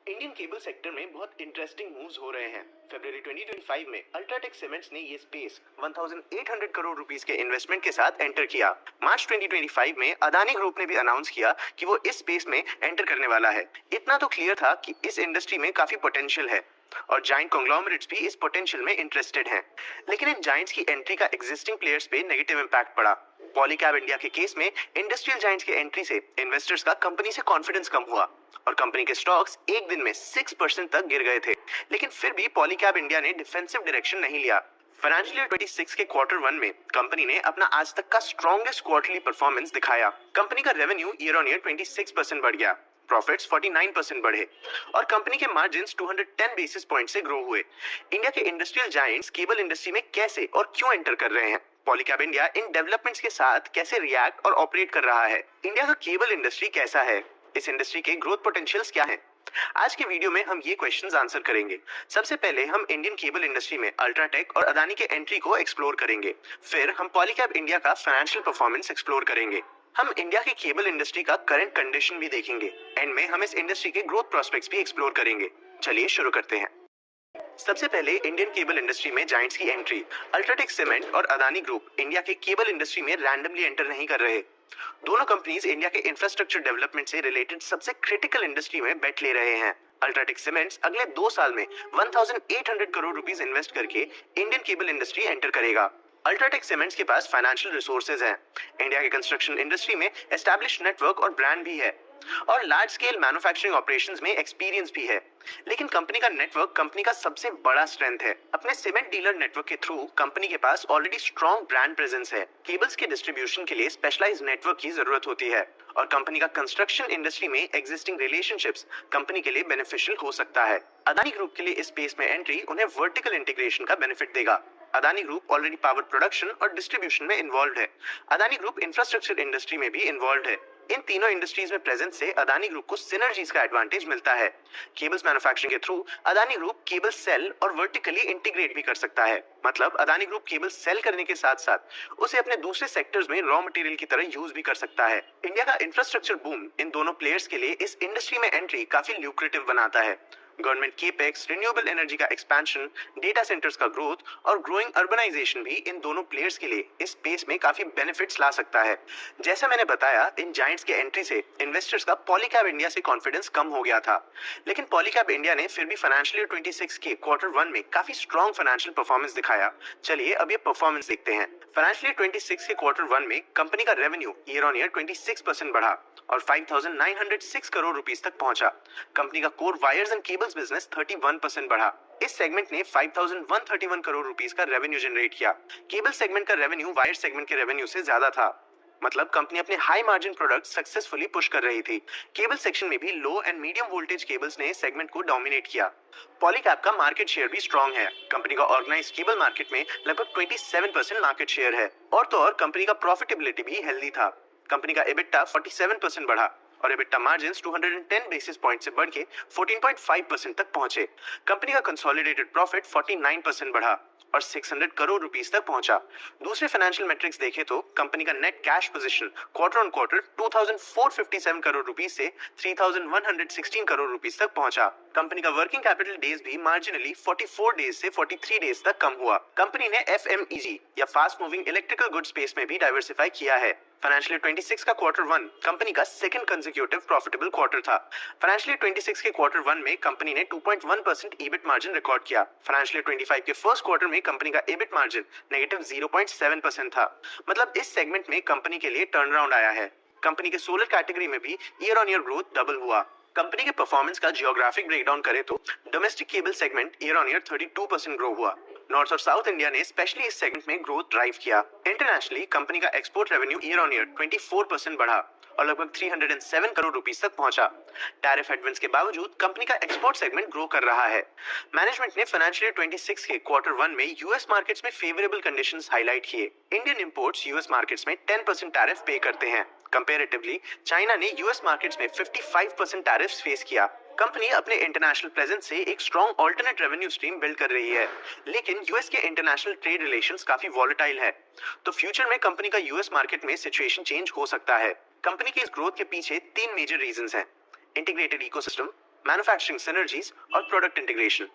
Indian cable sector में बहुत interesting moves हो रहे हैं। फरवरी 2025 में अल्ट्राटेक सीमेंट्स ने ये स्पेस 1800 करोड़ रुपीस के इन्वेस्टमेंट के साथ एंटर किया। मार्च 2025 में अदानी ग्रुप ने भी अनाउंस किया कि वो इस स्पेस में एंटर करने वाला है। इतना तो क्लियर था कि इस इंडस्ट्री में काफी पोटेंशियल है और जाइंट कॉन्ग्लोमरेट्स भी इस पोटेंशियल में इंटरेस्टेड हैं। लेकिन इन जाइंट्स की एंट्री का एग्जिस्टिंग प्लेयर्स पे नेगेटिव इम्पैक्ट पड़ा। पॉलीकैब इंडिया के केस में इंडस्ट्रियल जाइंट्स की एंट्री से इन्वेस्टर्स का कंपनी से कॉन्फिडेंस कम हुआ और कंपनी के स्टॉक्स एक दिन में 6% तक गिर गए थे। लेकिन फिर भी पॉलीकैब इंडिया ने डिफेंसिव डायरेक्शन नहीं लिया। फाइनेंशियल ईयर 26 के क्वार्टर वन में कंपनी ने अपना आज तक का स्ट्रॉन्गेस्ट क्वार्टरली परफॉर्मेंस दिखाया। कंपनी का रेवेन्यू ईयर ऑन ईयर 26% बढ़ गया, प्रॉफिट्स 49% बढ़े और कंपनी के मार्जिन्स 210 बेसिस पॉइंट से ग्रो हुए। इंडिया के इंडस्ट्रियल जायंट्स केबल इंडस्ट्री में कैसे और क्यों एंटर कर रहे हैं, पॉलीकैब इंडिया इन डेवलपमेंट्स के साथ कैसे रिएक्ट और ऑपरेट कर रहा है, इंडिया का केबल इंडस्ट्री कैसा है, इस इंडस्ट्री के ग्रोथ पोटेंशियल्स क्या हैं। आज के वीडियो में हम ये क्वेश्चंस आंसर करेंगे। सबसे पहले हम इंडियन केबल इंडस्ट्री में अल्ट्राटेक और अदानी के एंट्री को एक्सप्लोर करेंगे। फिर हम पॉलीकैब इंडिया का फाइनेंशियल परफॉर्मेंस एक्सप्लोर करेंगे। हम इंडिया की केबल इंडस्ट्री का करंट कंडीशन भी देखेंगे। एंड में हम इस इंडस्ट्री के ग्रोथ प्रोस्पेक्ट्स भी एक्सप्लोर करेंगे। चलिए शुरू करते हैं। सबसे पहले इंडियन केबल इंडस्ट्री में जायंट्स की एंट्री। अल्ट्राटेक सीमेंट और अदानी ग्रुप इंडिया के केबल इंडस्ट्री में रैंडमली एंटर नहीं कर रहे। दोनों कंपनीज इंडिया के इंफ्रास्ट्रक्चर डेवलपमेंट से रिलेटेड सबसे क्रिटिकल इंडस्ट्री में बेट ले रहे हैं। अल्ट्राटेक सीमेंट्स अगले 2 साल में 1800 करोड़ रुपीस इन्वेस्ट करके इंडियन केबल इंडस्ट्री एंटर करेगा। अल्ट्राटेक सीमेंट्स के पास फाइनेंशियल रिसोर्सेज हैं, इंडिया के कंस्ट्रक्शन इंडस्ट्री में एस्टैब्लिश नेटवर्क और ब्रांड भी है और लार्ज स्केल मैन्युफैक्चरिंग ऑपरेशंस में एक्सपीरियंस भी है। लेकिन कंपनी का नेटवर्क कंपनी का सबसे बड़ा स्ट्रेंथ है। अपने सीमेंट डीलर नेटवर्क के थ्रू कंपनी के पास ऑलरेडी स्ट्रॉन्ग ब्रांड प्रेजेंस है। केबल्स के डिस्ट्रीब्यूशन के लिए स्पेशलाइज्ड नेटवर्क की जरूरत होती है और कंपनी का कंस्ट्रक्शन इंडस्ट्री में एग्जिस्टिंग रिलेशनशिप्स कंपनी के लिए बेनिफिशियल हो सकता है। अदानी ग्रुप के लिए इस स्पेस में एंट्री उन्हें वर्टिकल इंटीग्रेशन का बेनिफिट देगा। Adani group already power production और डिस्ट्रीब्यूशन में इन्वॉल्व है। अदानी ग्रुप इंफ्रास्ट्रक्चर इंडस्ट्री में भी इन्वॉल्व है। इन तीनों इंडस्ट्रीज में प्रेजेंस से अदानी ग्रुप को सिनर्जीज का एडवांटेज मिलता है। केबल्स मैन्युफैक्चरिंग के through Adani group cable sale और वर्टिकली इंटीग्रेट भी कर सकता है। मतलब अदानी ग्रुप केबल सेल करने के साथ साथ उसे अपने दूसरे सेक्टर्स में रॉ मटेरियल की तरह यूज भी कर सकता है। इंडिया का इंफ्रास्ट्रक्चर बूम इन दोनों प्लेयर्स के लिए इस इंडस्ट्री में एंट्री काफी ल्यूक्रेटिव बनाता है। गवर्नमेंट केपेक्स, रिन्यूएबल एनर्जी का एक्सपेंशन, डेटा सेंटर्स का ग्रोथ और ग्रोइंग अर्बनाइजेशन भी इन दोनों प्लेयर्स के लिए इस स्पेस में काफी बेनिफिट्स ला सकता है। जैसा मैंने बताया, इन जायंट्स के एंट्री से इन्वेस्टर्स का पॉलीकैब इंडिया से कॉन्फिडेंस कम हो गया था। लेकिन पॉलीकैब इंडिया ने फिर भी फाइनेंशियल ईयर 26 के क्वार्टर वन में काफी स्ट्रॉन्ग फाइनेंशियल परफॉर्मेंस दिखाया। चलिए अब ये परफॉर्मेंस देखते हैं। फाइनेंशियल ईयर 26 के क्वार्टर वन में कंपनी का रेवेन्यू ईयर ऑन ईयर 26% बढ़ा और 5,906 करोड़ रुपीस तक पहुंचा। कंपनी का core wires and cables business 31% बढ़ा। इस सेगमेंट ने 5,131 करोड़ रुपीस का रेवेन्यू जनरेट किया। केबल सेगमेंट का रेवेन्यू वायर सेगमेंट के रेवेन्यू से ज्यादा था। मतलब कंपनी अपने high margin product successfully push कर रही थी। केबल सेक्शन में भी लो एंड मीडियम वोल्टेज केबल्स ने सेगमेंट को डोमिनेट किया। पॉलीकैब का मार्केट शेयर भी स्ट्रॉन्ग है। कंपनी का ऑर्गेनाइज्ड केबल मार्केट में लगभग 27% मार्केट शेयर है और तो और कंपनी का प्रॉफिटेबिलिटी भी हेल्दी था। कंपनी का EBITDA 47% बढ़ा और EBITDA मार्जिन्स 210 बेसिस पॉइंट से बढ़ के 14.5% तक पहुंचे। कंपनी का कंसोलिडेटेड प्रॉफिट 49% बढ़ा और 600 करोड़ रुपीस तक पहुंचा। दूसरे फाइनेंशियल मैट्रिक्स देखें तो कंपनी का net cash position quarter on quarter 2,457 crore rupees से 3,116 करोड़ रुपीस तक पहुंचा। कंपनी का वर्किंग कैपिटल डेज भी मार्जिनली 44 डेज से 43 डेज तक कम हुआ। कंपनी ने FMEG या fast moving electrical good space में भी डाइवर्सिफाई किया है। फाइनेंशियल ईयर 26 का क्वार्टर वन कंपनी का सेकंड कंसेक्यूटिव प्रॉफिटेबल क्वार्टर था। फाइनेंशियल ईयर 26 के क्वार्टर वन में कंपनी ने 2.1% EBIT मार्जिन रिकॉर्ड किया। फाइनेंशियल ईयर 25 के फर्स्ट क्वार्टर में कंपनी का EBIT मार्जिन नेगेटिव 0.7% था। मतलब इस सेगमेंट में कंपनी के लिए टर्न अराउंड आया है। कंपनी के सोलर कैटेगरी में भी year on year growth double हुआ। कंपनी के परफॉर्मेंस का जियोग्राफिक ब्रेकडाउन करें तो domestic cable segment year on year 32% grow हुआ। नॉर्थ और साउथ इंडिया ने स्पेशली इस सेगमेंट में ग्रोथ ड्राइव किया। इंटरनेशनली कंपनी का export revenue year on year 24% बढ़ा और लगभग 307 करोड़ रुपीस तक पहुंचा। टैरिफ हेडविंड्स के बावजूद कंपनी का एक्सपोर्ट सेगमेंट ग्रो कर रहा है। मैनेजमेंट ने फाइनेंशियल ईयर 26 के क्वार्टर वन में यूएस मार्केट्स में फेवरेबल कंडीशंस हाईलाइट किए। इंडियन इंपोर्ट्स यूएस मार्केट्स में 10% टैरिफ पे करते हैं। कंपैरेटिवली चाइना ने यूएस मार्केट्स में 55% टैरिफ्स फेस किया। कंपनी अपने इंटरनेशनल प्रेजेंस से एक strong alternate revenue stream build कर रही है। लेकिन यूएस के इंटरनेशनल ट्रेड रिलेशंस काफी वॉलेटाइल है, तो फ्यूचर में कंपनी का यूएस मार्केट में सिचुएशन चेंज हो सकता है। कंपनी के इस ग्रोथ के पीछे 3 मेजर रीजंस हैं। इंटीग्रेटेड इकोसिस्टम, मैन्युफैक्चरिंग सिनर्जीज और प्रोडक्ट इंटीग्रेशन।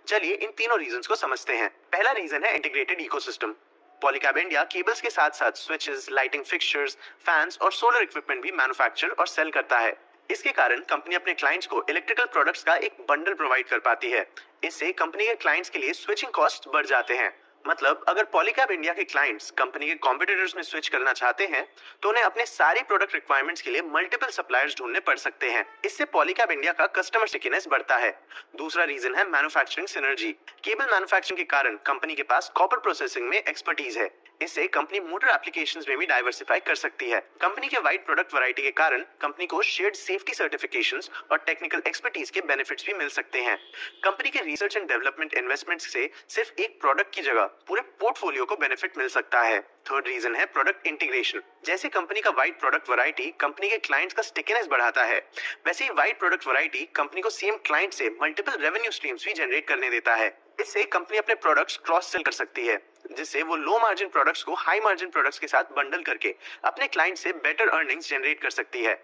चलिए इन तीनों रीजंस को समझते हैं। पहला रीजन है integrated ecosystem. Polycab India cables के साथ साथ स्विचेस, लाइटिंग फिक्सचर्स, फैंस और सोलर इक्विपमेंट भी मैन्युफैक्चर और सेल करता है। इसके कारण कंपनी अपने क्लाइंट्स को इलेक्ट्रिकल प्रोडक्ट्स का एक बंडल प्रोवाइड कर पाती है। इससे कंपनी के क्लाइंट्स के लिए स्विचिंग कॉस्ट बढ़ जाते हैं। मतलब अगर पॉलीकैब इंडिया के क्लाइंट्स कंपनी के कॉम्पिटिटर्स में स्विच करना चाहते हैं तो उन्हें अपने सारी प्रोडक्ट रिक्वायरमेंट्स के लिए मल्टीपल सप्लायर्स ढूंढने पड़ सकते हैं। इससे पॉलीकैब इंडिया का कस्टमर स्टिकीनेस बढ़ता है। दूसरा रीजन है मैन्युफैक्चरिंग सिनर्जी। केबल मैन्युफैक्चरिंग के कारण कंपनी के पास कॉपर प्रोसेसिंग में एक्सपर्टीज है। इससे कंपनी मोटर एप्लीकेशंस में भी डाइवर्सिफाई कर सकती है। कंपनी के वाइड प्रोडक्ट वैरायटी के कारण कंपनी को शेयर्ड सेफ्टी सर्टिफिकेशंस और टेक्निकल एक्सपर्टीज के बेनिफिट्स भी मिल सकते हैं। कंपनी के रिसर्च एंड डेवलपमेंट इन्वेस्टमेंट्स से सिर्फ एक प्रोडक्ट की जगह पूरे पोर्टफोलियो को बेनिफिट मिल सकता है। थर्ड रीजन है प्रोडक्ट इंटीग्रेशन। जैसे कंपनी का वाइड प्रोडक्ट वैरायटी कंपनी के क्लाइंट्स का स्टिकीनेस बढ़ाता है, वैसे ही वाइड प्रोडक्ट वैरायटी कंपनी को सेम क्लाइंट से मल्टीपल रेवेन्यू स्ट्रीम्स भी जनरेट करने देता है। इससे कंपनी अपने प्रोडक्ट्स क्रॉस सेल कर सकती है, जिससे वो लो मार्जिन प्रोडक्ट्स को हाई मार्जिन प्रोडक्ट्स के साथ बंडल करके अपने क्लाइंट से बेटर अर्निंग्स जनरेट कर सकती है।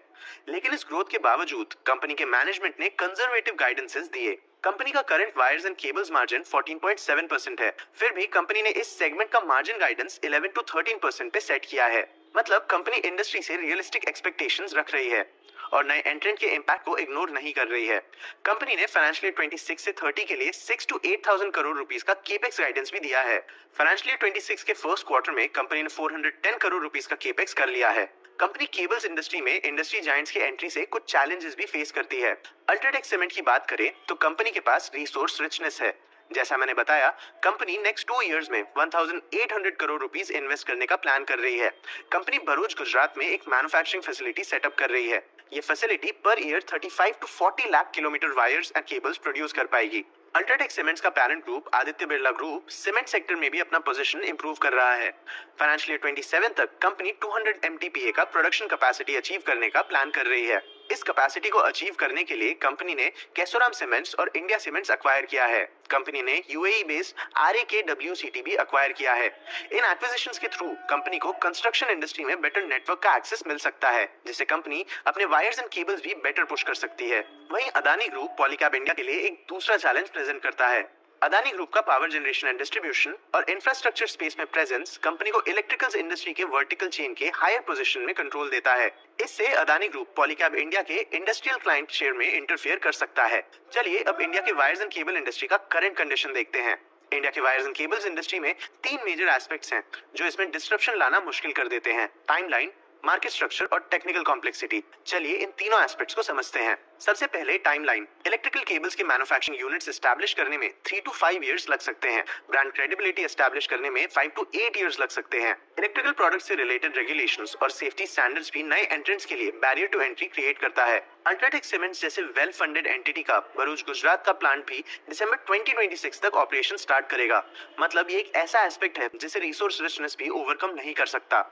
लेकिन इस ग्रोथ के बावजूद कंपनी के मैनेजमेंट ने कंजर्वेटिव गाइडेंसेस दिए। कंपनी का current wires and cables margin 14.7% है, फिर भी कंपनी ने इस सेगमेंट का मार्जिन गाइडेंस 11 to 13% पे सेट किया है। मतलब कंपनी इंडस्ट्री से रियलिस्टिक एक्सपेक्टेशंस रख रही है और नए एंट्रेंट के इम्पैक्ट को इग्नोर नहीं कर रही है। कंपनी ने फाइनेंशियल ईयर 26 से 30 के लिए 6 to 8,000 करोड़ रुपीस का केपेक्स गाइडेंस भी दिया है। फाइनेंशियल ईयर 26 के फर्स्ट क्वार्टर में कंपनी ने 410 करोड़ रुपीस का केपेक्स कर लिया है। कंपनी केबल्स इंडस्ट्री में इंडस्ट्री जायंट्स की एंट्री से कुछ चैलेंजेस भी फेस करती है। अल्ट्राटेक सीमेंट की बात करें तो कंपनी के पास रिसोर्स रिचनेस है। जैसा मैंने बताया, कंपनी नेक्स्ट 2 इयर्स में 1,800 करोड़ रुपीस इन्वेस्ट करने का प्लान कर रही है। कंपनी भरूच गुजरात में एक मैन्युफैक्चरिंग फैसिलिटी सेटअप कर रही है। ये facility per year 35 to 40 lakh kilometre wires and cables produce कर पाएगी। अल्ट्राटेक सीमेंट्स का parent group Aditya Birla group cement sector में भी अपना पोजीशन इंप्रूव कर रहा है। फाइनेंशियल ईयर 27 तक कंपनी 200 MTPA का प्रोडक्शन कैपेसिटी अचीव करने का प्लान कर रही है। इस कैपेसिटी को अचीव करने के लिए कंपनी ने केसोराम सीमेंट्स और इंडिया सीमेंट्स अक्वायर किया है। कंपनी ने यूएई बेस्ड RAKWCT भी अक्वायर किया है। इन एक्विजिशंस के थ्रू कंपनी को कंस्ट्रक्शन इंडस्ट्री में बेटर नेटवर्क का एक्सेस मिल सकता है, जिससे कंपनी अपने वायर्स एंड केबल्स भी बेटर पुश कर सकती है। वहीं अदानी ग्रुप पॉलीकैब इंडिया के लिए एक दूसरा चैलेंज प्रेजेंट करता है। अदानी ग्रुप का पावर जनरेशन एंड डिस्ट्रीब्यूशन और इंफ्रास्ट्रक्चर स्पेस में प्रेजेंस कंपनी को इलेक्ट्रिकल्स इंडस्ट्री के वर्टिकल चेन के हायर पोजीशन में कंट्रोल देता है। इससे अदानी ग्रुप पॉलीकैब इंडिया के इंडस्ट्रियल क्लाइंट शेयर में इंटरफेयर कर सकता है। चलिए अब इंडिया के वायर्स एंड केबल इंडस्ट्री का करंट कंडीशन देखते हैं। इंडिया के वायर्स एंड केबल्स इंडस्ट्री में 3 मेजर एस्पेक्ट्स हैं जो इसमें डिस्ट्रप्शन लाना मुश्किल कर देते हैं: टाइमलाइन, मार्केट स्ट्रक्चर और टेक्निकल कॉम्प्लेक्सिटी। चलिए इन तीनों एस्पेक्ट्स को समझते हैं। सबसे पहले टाइमलाइन। इलेक्ट्रिकल केबल्स के मैन्युफैक्चरिंग यूनिट्स एस्टैब्लिश करने में 3 to 5 इयर्स लग सकते हैं। ब्रांड क्रेडिबिलिटी एस्टैब्लिश करने में 5 to 8 इयर्स लग सकते हैं। इलेक्ट्रिकल प्रोडक्ट्स से रिलेटेड रेगुलेशंस और सेफ्टी स्टैंडर्ड्स भी नए एंट्रेंट्स के लिए बैरियर टू एंट्री क्रिएट करता है। अल्ट्राटेक सीमेंट्स जैसे वेल फंडेड एंटिटी का भरूच गुजरात का प्लांट भी दिसंबर 2026 तक ऑपरेशन स्टार्ट करेगा। मतलब ये एक ऐसा एस्पेक्ट है जिसे रिसोर्स रिचनेस भी ओवरकम नहीं कर सकता।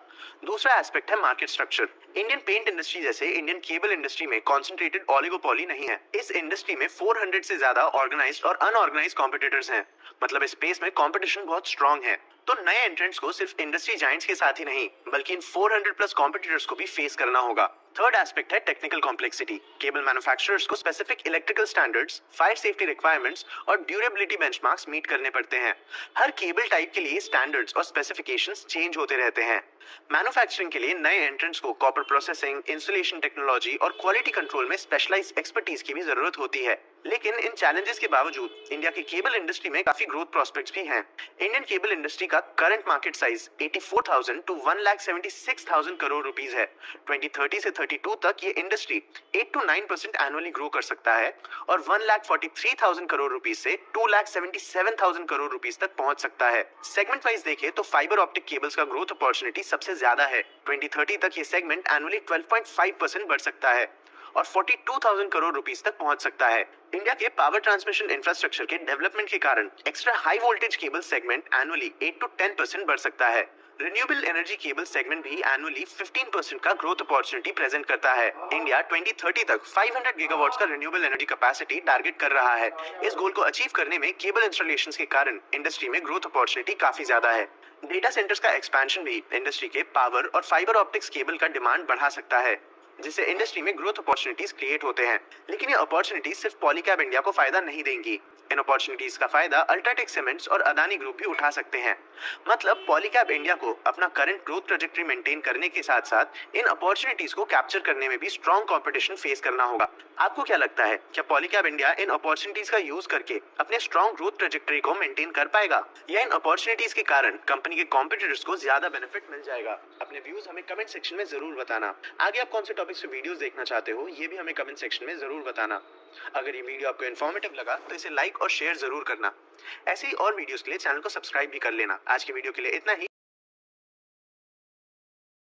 दूसरा एस्पेक्ट है market structure. Indian paint industry जैसे इंडियन केबल इंडस्ट्री में कॉन्सेंट्रेटेड ओलिगोपोली नहीं है। इस इंडस्ट्री में 400 से ज्यादा ऑर्गेनाइज्ड और अनऑर्गेनाइज्ड कॉम्पिटिटर्स हैं। मतलब इस स्पेस में कंपटीशन बहुत स्ट्रांग है। तो नए एंट्रेंट्स को सिर्फ इंडस्ट्री जायंट्स के साथ ही नहीं बल्कि इन 400 प्लस कॉम्पिटिटर्स को भी फेस करना होगा। थर्ड एस्पेक्ट है टेक्निकल कॉम्प्लेक्सिटी। केबल मैन्युफैक्चरर्स को specific electrical standards, fire safety requirements और ड्यूरेबिलिटी बेंचमार्क्स मीट करने पड़ते हैं। हर केबल टाइप के लिए स्टैंडर्ड्स और स्पेसिफिकेशंस चेंज होते रहते हैं। मैन्युफैक्चरिंग के लिए नए एंट्रेंट्स को कॉपर प्रोसेसिंग, इंसुलेशन टेक्नोलॉजी और क्वालिटी कंट्रोल में स्पेशलाइज्ड एक्सपर्टीज की भी जरूरत होती है। लेकिन इन चैलेंजेस के बावजूद इंडिया की केबल इंडस्ट्री में काफी ग्रोथ प्रोस्पेक्ट्स भी हैं। इंडियन केबल इंडस्ट्री का current market size 84,000 to 1,76,000 crore rupees है। 2030 से 32 तक ये इंडस्ट्री 8 to 9% एनुअली ग्रो कर सकता है और 1,43,000 करोड़ रुपीस से 2,77,000 करोड़ रुपीस तक पहुंच सकता है। सेगमेंट वाइज देखें तो फाइबर ऑप्टिक केबल्स का ग्रोथ अपॉर्चुनिटी सबसे ज्यादा है। 2030 तक ये सेगमेंट एनुअली 12.5% बढ़ सकता है और 42,000 करोड़ रुपीस तक पहुंच सकता है। इंडिया के पावर ट्रांसमिशन इंफ्रास्ट्रक्चर के डेवलपमेंट के कारण extra high voltage cable segment annually 8 to 10% बढ़ सकता है। रिन्यूएबल एनर्जी केबल सेगमेंट भी एनुअली 15% का ग्रोथ अपॉर्चुनिटी प्रेजेंट करता है। इंडिया 2030 तक 500 गीगावाट्स का रिन्यूएबल एनर्जी कैपेसिटी टारगेट कर रहा है। इस गोल को अचीव करने में केबल इंस्टॉलेशंस के कारण इंडस्ट्री में ग्रोथ अपॉर्चुनिटी काफी ज्यादा है। डेटा सेंटर्स का एक्सपेंशन भी इंडस्ट्री के पावर और फाइबर ऑप्टिक्स केबल का डिमांड बढ़ा सकता है। जिससे इंडस्ट्री में ग्रोथ अपॉर्चुनिटीज क्रिएट होते हैं। लेकिन ये अपॉर्चुनिटीज सिर्फ पॉलीकैब इंडिया को फायदा नहीं देंगी। इन अपॉर्चुनिटीज का फायदा अल्ट्राटेक सीमेंट्स और अदानी ग्रुप भी उठा सकते हैं। मतलब पॉलीकैब इंडिया को अपना करंट ग्रोथ ट्रेजेक्टरी मेंटेन करने के साथ साथ इन अपॉर्चुनिटीज को कैप्चर करने में भी स्ट्रॉन्ग कंपटीशन फेस करना होगा। आपको क्या लगता है, क्या पॉलीकैब इंडिया इन अपॉर्चुनिटीज का यूज करके अपने स्ट्रॉन्ग ग्रोथ ट्रेजेक्टरी को मेंटेन कर पाएगा, या इन अपॉर्चुनिटीज के कारण कंपनी के कॉम्पिटिटर्स को ज्यादा बेनिफिट मिल जाएगा? अपने व्यूज हमें कमेंट सेक्शन में जरूर बताना। आगे आप कौन से टॉपिक्स पे वीडियोस देखना चाहते हो, ये भी हमें कमेंट सेक्शन में जरूर बताना। अगर ये वीडियो आपको इन्फॉर्मेटिव लगा तो इसे लाइक और शेयर जरूर करना। ऐसे ही और वीडियोस के लिए चैनल को सब्सक्राइब भी कर लेना। आज की वीडियो के लिए इतना ही।